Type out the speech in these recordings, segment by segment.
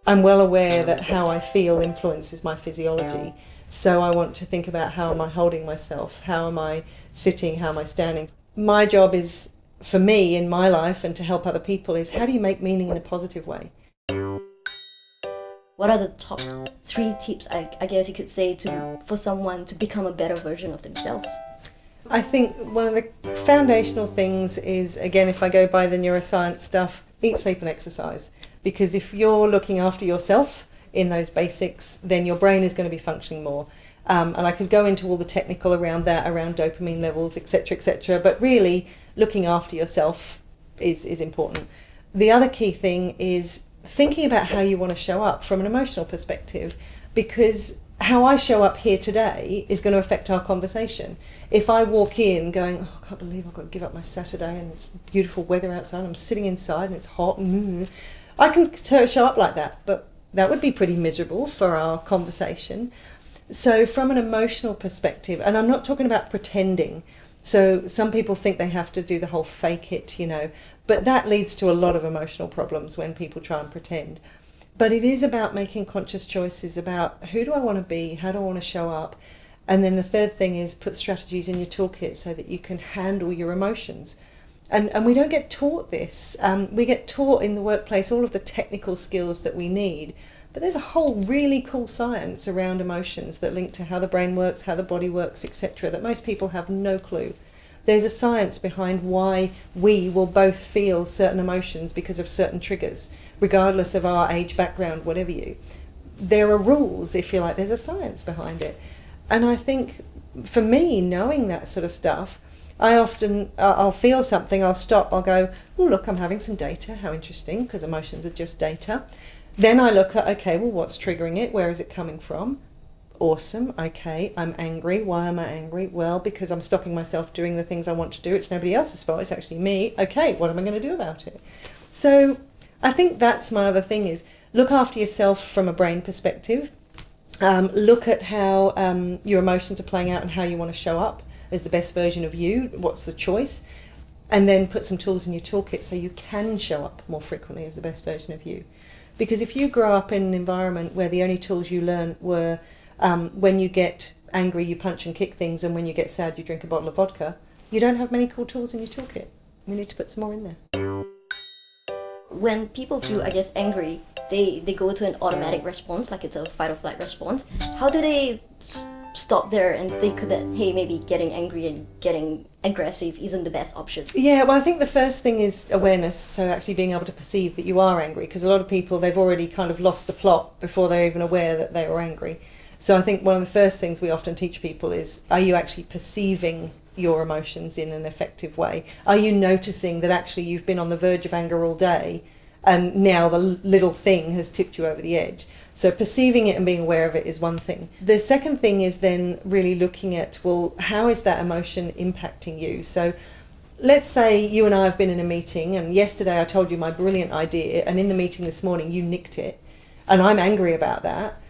I'm well aware that how I feel influences my physiology. So I want to think about how am I holding myself? How am I sitting? How am I standing? My job is, for me in my life and to help other people, is how do you make meaning in a positive way? What are the top 3 tips, I guess you could say, for someone to become a better version of themselves? I think one of the foundational things is, again, if I go by the neuroscience stuff, eat, sleep and exercise. Because if you're looking after yourself in those basics, then your brain is going to be functioning more. And I could go into all the technical around that, around dopamine levels, etc., but really looking after yourself is important. The other key thing is thinking about how you want to show up from an emotional perspective, because how I show up here today is going to affect our conversation. If I walk in going, oh, I can't believe I've got to give up my Saturday and it's beautiful weather outside, I'm sitting inside and it's hot, I can show up like that, but that would be pretty miserable for our conversation. So from an emotional perspective, and I'm not talking about pretending, so some people think they have to do the whole fake it, but that leads to a lot of emotional problems when people try and pretend. But it is about making conscious choices about who do I want to be, how do I want to show up, and then the third thing is put strategies in your toolkit so that you can handle your emotions. And we don't get taught this. We get taught in the workplace all of the technical skills that we need, but there's a whole really cool science around emotions that link to how the brain works, how the body works, etc., that most people have no clue. There's a science behind why we will both feel certain emotions because of certain triggers, regardless of our age, background, whatever there are rules, if you like, there's a science behind it. And I think for me, knowing that sort of stuff, I'll feel something, I'll stop, I'll go, oh look, I'm having some data, how interesting, because emotions are just data. Then I look at, okay, well what's triggering it, where is it coming from? Awesome, okay, I'm angry, why am I angry? Well, because I'm stopping myself doing the things I want to do, it's nobody else's fault, it's actually me, okay, what am I going to do about it? So I think that's my other thing is, look after yourself from a brain perspective, look at how your emotions are playing out and how you want to show up as the best version of you, what's the choice, and then put some tools in your toolkit so you can show up more frequently as the best version of you. Because if you grow up in an environment where the only tools you learned were when you get angry you punch and kick things and when you get sad you drink a bottle of vodka, you don't have many cool tools in your toolkit. We need to put some more in there. When people feel, I guess, angry, they go to an automatic response, like it's a fight or flight response. How do they stop there and think that, hey, maybe getting angry and getting aggressive isn't the best option? Yeah, well, I think the first thing is awareness, so actually being able to perceive that you are angry, because a lot of people, they've already kind of lost the plot before they're even aware that they were angry. So I think one of the first things we often teach people is, are you actually perceiving your emotions in an effective way? Are you noticing that actually you've been on the verge of anger all day and now the little thing has tipped you over the edge? So perceiving it and being aware of it is one thing. The second thing is then really looking at, well, how is that emotion impacting you? So let's say you and I have been in a meeting and yesterday I told you my brilliant idea and in the meeting this morning you nicked it and I'm angry about that.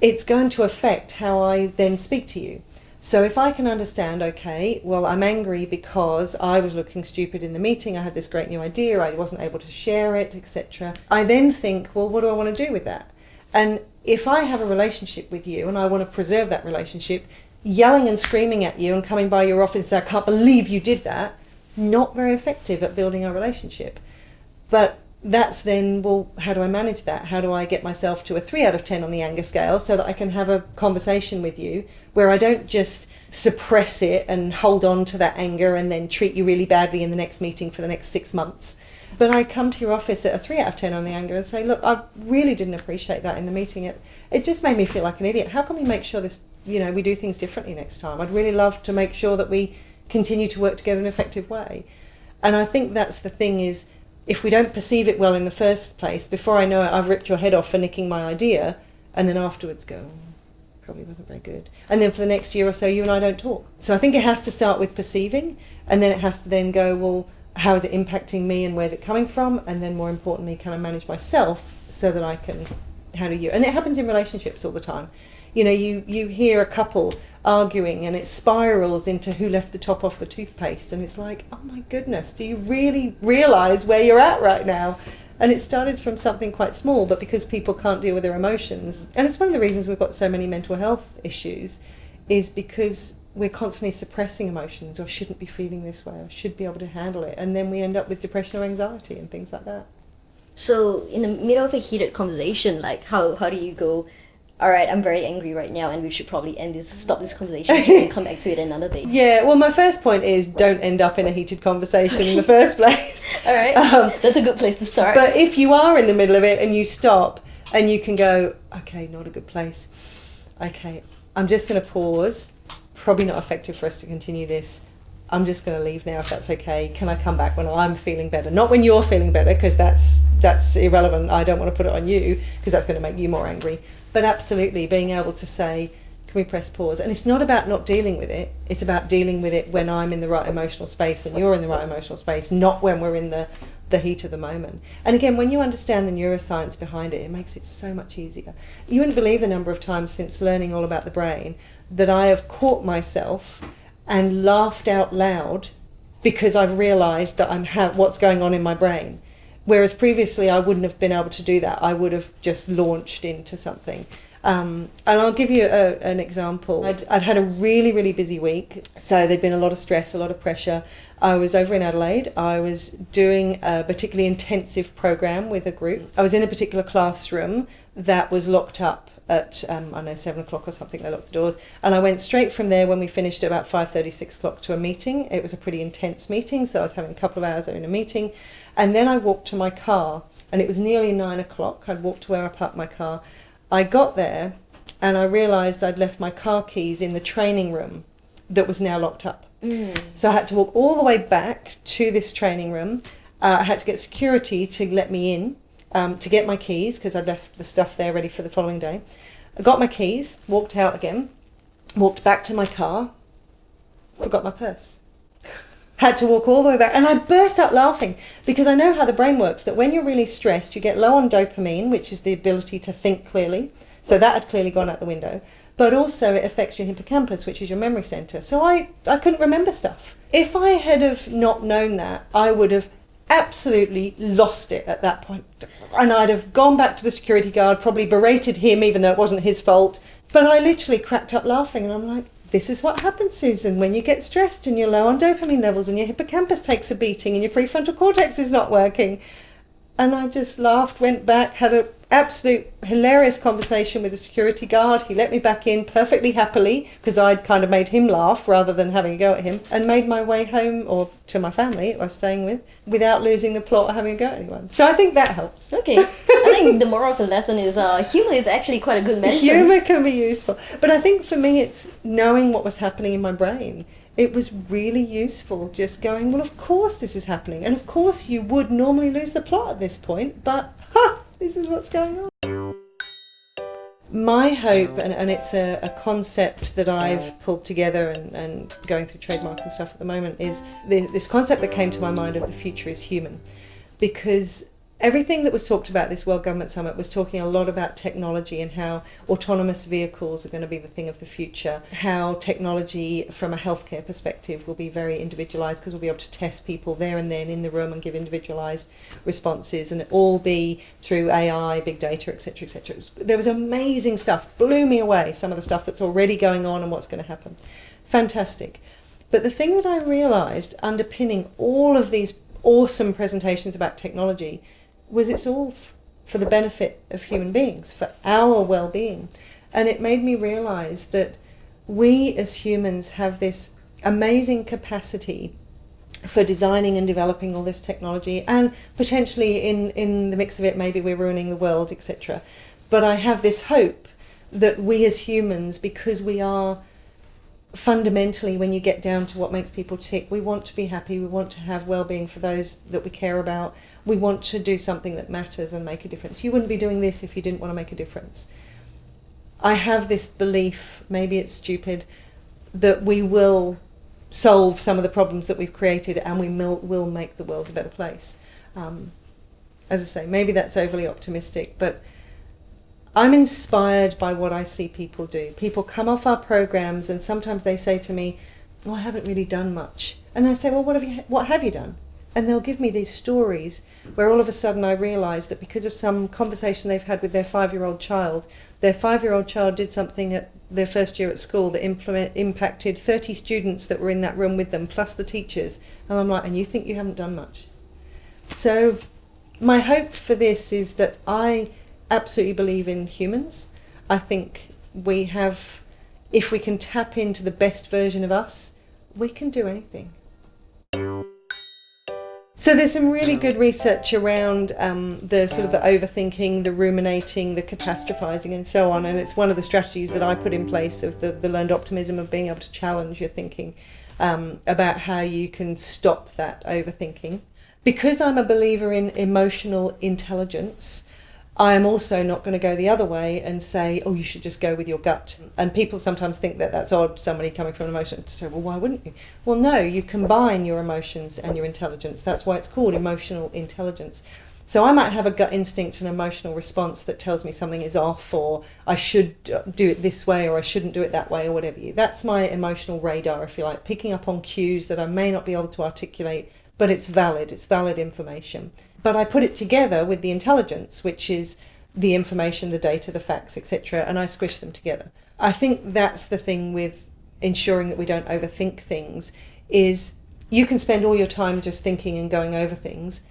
It's going to affect how I then speak to you. So if I can understand, okay, well, I'm angry because I was looking stupid in the meeting, I had this great new idea, I wasn't able to share it, etc. I then think, well, what do I want to do with that? And if I have a relationship with you and I want to preserve that relationship, yelling and screaming at you and coming by your office and saying, I can't believe you did that, not very effective at building a relationship. But that's then, well, how do I manage that? How do I get myself to a 3 out of 10 on the anger scale so that I can have a conversation with you where I don't just suppress it and hold on to that anger and then treat you really badly in the next meeting for the next 6 months. But I come to your office at a 3 out of 10 on the anger and say, look, I really didn't appreciate that in the meeting. It just made me feel like an idiot. How can we make sure this, we do things differently next time? I'd really love to make sure that we continue to work together in an effective way. And I think that's the thing is, if we don't perceive it well in the first place, before I know it, I've ripped your head off for nicking my idea, and then afterwards go, probably wasn't very good. And then for the next year or so, you and I don't talk. So I think it has to start with perceiving, and then it has to then go, well, how is it impacting me and where's it coming from? And then more importantly, can I manage myself so that I can handle you? And it happens in relationships all the time. You hear a couple arguing and it spirals into who left the top off the toothpaste, and it's like, oh my goodness, do you really realise where you're at right now? And it started from something quite small, but because people can't deal with their emotions. And it's one of the reasons we've got so many mental health issues, is because we're constantly suppressing emotions, or shouldn't be feeling this way, or should be able to handle it. And then we end up with depression or anxiety and things like that. So in the middle of a heated conversation, like how do you go, all right, I'm very angry right now and we should probably stop this conversation and come back to it another day? Yeah, well, my first point is don't end up in a heated conversation in the first place. All right, that's a good place to start. But if you are in the middle of it and you stop and you can go, okay, not a good place. Okay, I'm just going to pause. Probably not effective for us to continue this. I'm just going to leave now if that's okay. Can I come back when I'm feeling better? Not when you're feeling better, because that's irrelevant. I don't want to put it on you because that's going to make you more angry. But absolutely being able to say, can we press pause? And it's not about not dealing with it. It's about dealing with it when I'm in the right emotional space and you're in the right emotional space, not when we're in the heat of the moment. And again, when you understand the neuroscience behind it, it makes it so much easier. You wouldn't believe the number of times since learning all about the brain that I have caught myself and laughed out loud because I've realised that what's going on in my brain. Whereas previously I wouldn't have been able to do that. I would have just launched into something. And I'll give you an example. I'd had a really, really busy week. So there'd been a lot of stress, a lot of pressure. I was over in Adelaide. I was doing a particularly intensive program with a group. I was in a particular classroom that was locked up at, 7 o'clock or something. They locked the doors. And I went straight from there when we finished at about 5:30, 6 o'clock to a meeting. It was a pretty intense meeting. So I was having a couple of hours in a meeting. And then I walked to my car and it was nearly 9 o'clock. I'd walked to where I parked my car. I got there and I realised I'd left my car keys in the training room that was now locked up. So I had to walk all the way back to this training room. I had to get security to let me in, to get my keys, because I'd left the stuff there ready for the following day. I got my keys, walked out again, walked back to my car, forgot my purse. Had to walk all the way back, and I burst out laughing because I know how the brain works, that when you're really stressed you get low on dopamine, which is the ability to think clearly. So that had clearly gone out the window, but also it affects your hippocampus, which is your memory center. So I couldn't remember stuff. If I had have not known that, I would have absolutely lost it at that point, and I'd have gone back to the security guard, probably berated him even though it wasn't his fault. But I literally cracked up laughing, and I'm like, this is what happens, Susan, when you get stressed and you're low on dopamine levels and your hippocampus takes a beating and your prefrontal cortex is not working. And I just laughed, went back, had an absolute hilarious conversation with the security guard. He let me back in perfectly happily because I'd kind of made him laugh rather than having a go at him, and made my way home, or to my family I was staying with, without losing the plot or having a go at anyone. So I think that helps. Okay. I think the moral of the lesson is humour is actually quite a good medicine. Humour can be useful. But I think for me it's knowing what was happening in my brain. It was really useful just going, well, of course this is happening. And of course you would normally lose the plot at this point, but this is what's going on. My hope, and it's a concept that I've pulled together and going through trademark and stuff at the moment, is this concept that came to my mind of the future is human. Because everything that was talked about at this World Government Summit was talking a lot about technology and how autonomous vehicles are going to be the thing of the future, how technology from a healthcare perspective will be very individualised because we'll be able to test people there and then in the room and give individualised responses, and it all be through AI, big data, etc., etc. There was amazing stuff, blew me away, some of the stuff that's already going on and what's going to happen. Fantastic. But the thing that I realised underpinning all of these awesome presentations about technology was it's all for the benefit of human beings, for our well-being. And it made me realise that we as humans have this amazing capacity for designing and developing all this technology, and potentially in the mix of it maybe we're ruining the world, etc. But I have this hope that we as humans, because we are fundamentally, when you get down to what makes people tick, we want to be happy, we want to have well-being for those that we care about, we want to do something that matters and make a difference. You wouldn't be doing this if you didn't want to make a difference. I have this belief, maybe it's stupid, that we will solve some of the problems that we've created, and we will make the world a better place. As I say, maybe that's overly optimistic, but I'm inspired by what I see people do. People come off our programs and sometimes they say to me, oh, I haven't really done much. And I say, well, what have you done? And they'll give me these stories where all of a sudden I realise that because of some conversation they've had with their 5-year-old child, their 5-year-old child did something at their first year at school that impacted 30 students that were in that room with them, plus the teachers. And I'm like, and you think you haven't done much? So my hope for this is that I absolutely believe in humans. I think we have, if we can tap into the best version of us, we can do anything. So there's some really good research around the sort of the overthinking, the ruminating, the catastrophizing and so on, and it's one of the strategies that I put in place of the learned optimism, of being able to challenge your thinking about how you can stop that overthinking. Because I'm a believer in emotional intelligence, I am also not going to go the other way and say, oh, you should just go with your gut. And people sometimes think that that's odd, somebody coming from an emotion. So, well, why wouldn't you? Well, no, you combine your emotions and your intelligence. That's why it's called emotional intelligence. So I might have a gut instinct, an emotional response that tells me something is off, or I should do it this way, or I shouldn't do it that way, or whatever. That's my emotional radar, if you like, picking up on cues that I may not be able to articulate, but it's valid information. But I put it together with the intelligence, which is the information, the data, the facts, etc., and I squish them together. I think that's the thing with ensuring that we don't overthink things, is you can spend all your time just thinking and going over things,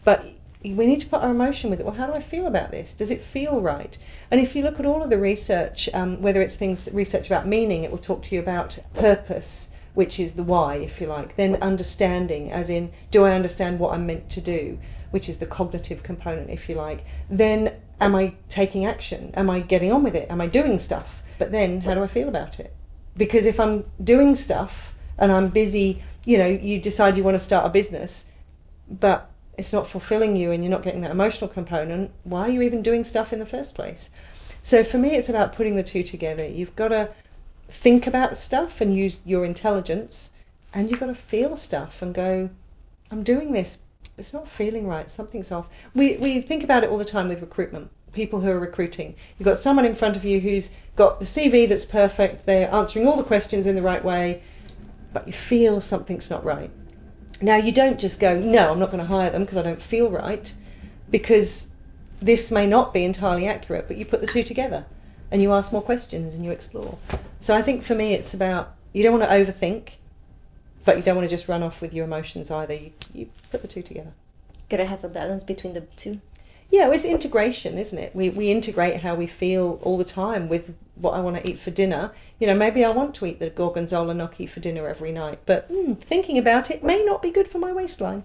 but we need to put our emotion with it. Well, how do I feel about this? Does it feel right? And if you look at all of the research, whether it's research about meaning, it will talk to you about purpose, which is the why, if you like, then understanding, as in, do I understand what I'm meant to do, which is the cognitive component, if you like. Then am I taking action? Am I getting on with it? Am I doing stuff? But then how do I feel about it? Because if I'm doing stuff and I'm busy, you decide you want to start a business, but it's not fulfilling you and you're not getting that emotional component, why are you even doing stuff in the first place? So for me, it's about putting the two together. You've got to think about stuff and use your intelligence, and you've got to feel stuff and go, I'm doing this, it's not feeling right, something's off. We think about it all the time with recruitment, people who are recruiting. You've got someone in front of you who's got the CV that's perfect, they're answering all the questions in the right way, but you feel something's not right. Now, you don't just go, no, I'm not going to hire them because I don't feel right, because this may not be entirely accurate, but you put the two together and you ask more questions and you explore. So I think for me it's about, you don't want to overthink, but you don't want to just run off with your emotions either. You put the two together. Gotta have a balance between the two. Yeah, it's integration, isn't it? We integrate how we feel all the time with what I want to eat for dinner. Maybe I want to eat the gorgonzola gnocchi for dinner every night, but thinking about it may not be good for my waistline.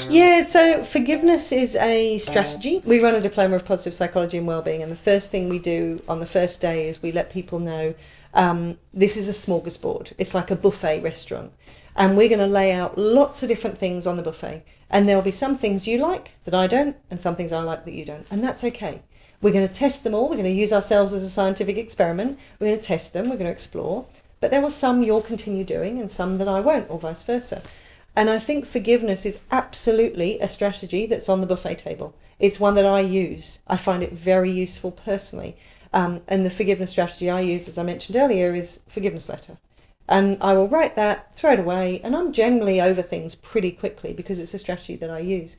Yeah, so forgiveness is a strategy. We run a diploma of positive psychology and wellbeing, and the first thing we do on the first day is we let people know this is a smorgasbord. It's like a buffet restaurant. And we're going to lay out lots of different things on the buffet. And there'll be some things you like that I don't, and some things I like that you don't. And that's okay. We're going to test them all. We're going to use ourselves as a scientific experiment. We're going to test them. We're going to explore. But there are some you'll continue doing and some that I won't, or vice versa. And I think forgiveness is absolutely a strategy that's on the buffet table. It's one that I use. I find it very useful personally. And the forgiveness strategy I use, as I mentioned earlier, is forgiveness letter. And I will write that, throw it away, and I'm generally over things pretty quickly because it's a strategy that I use.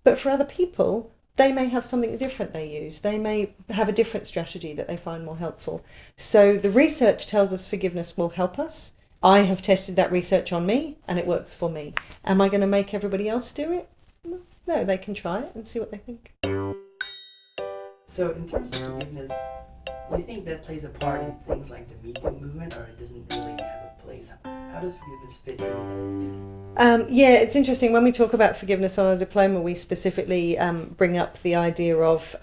But for other people, they may have something different they use. They may have a different strategy that they find more helpful. So the research tells us forgiveness will help us. I have tested that research on me, and it works for me. Am I going to make everybody else do it? No, they can try it and see what they think. So in terms of forgiveness, do you think that plays a part in things like the Me Too movement, or it doesn't really have a place? How does forgiveness fit in? Yeah, it's interesting. When we talk about forgiveness on a diploma, we specifically bring up the idea of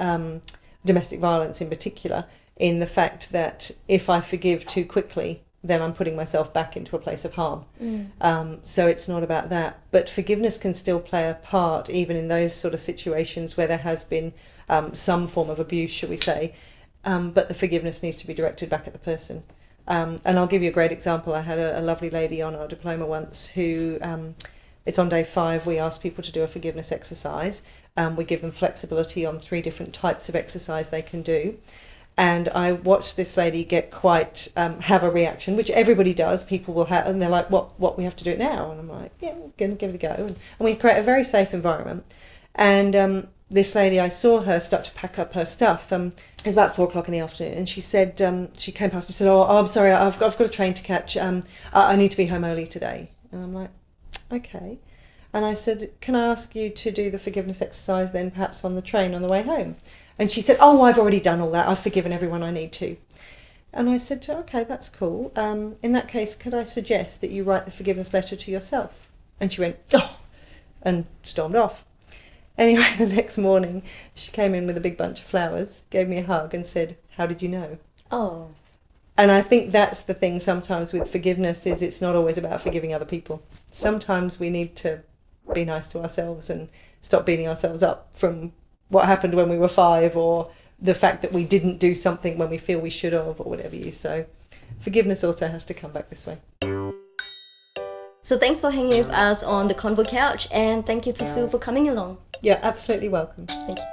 domestic violence in particular, in the fact that if I forgive too quickly, then I'm putting myself back into a place of harm. So it's not about that. But forgiveness can still play a part even in those sort of situations where there has been some form of abuse, shall we say. But the forgiveness needs to be directed back at the person. And I'll give you a great example. I had a lovely lady on our diploma once who, it's on day 5, we ask people to do a forgiveness exercise. We give them flexibility on 3 different types of exercise they can do. And I watched this lady get quite, have a reaction, which everybody does. People will have, and they're like, what, we have to do it now? And I'm like, yeah, we're going to give it a go. And we create a very safe environment. And this lady, I saw her start to pack up her stuff. It was about 4:00 in the afternoon, and she said, she came past and said, oh, I'm sorry, I've got a train to catch. I need to be home early today. And I'm like, okay. And I said, can I ask you to do the forgiveness exercise then, perhaps on the train on the way home? And she said, oh, I've already done all that. I've forgiven everyone I need to. And I said, okay, that's cool. In that case, could I suggest that you write the forgiveness letter to yourself? And she went, oh, and stormed off. Anyway, the next morning, she came in with a big bunch of flowers, gave me a hug and said, how did you know? Oh. And I think that's the thing sometimes with forgiveness, is it's not always about forgiving other people. Sometimes we need to be nice to ourselves and stop beating ourselves up from what happened when we were 5, or the fact that we didn't do something when we feel we should have, or whatever you. So forgiveness also has to come back this way. So thanks for hanging with us on the Convo couch, and thank you to Sue for coming along. Yeah, absolutely welcome. Thank you.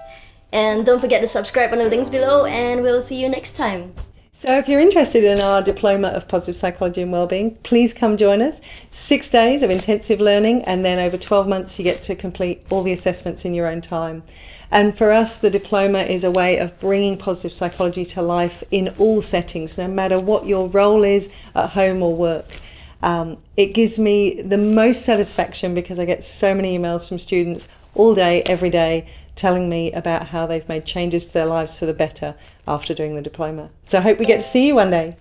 And don't forget to subscribe on the links below, and we'll see you next time. So if you're interested in our Diploma of Positive Psychology and Wellbeing, please come join us. 6 days of intensive learning, and then over 12 months you get to complete all the assessments in your own time. And for us, the diploma is a way of bringing positive psychology to life in all settings, no matter what your role is at home or work. It gives me the most satisfaction because I get so many emails from students all day, every day, telling me about how they've made changes to their lives for the better after doing the diploma. So I hope we get to see you one day.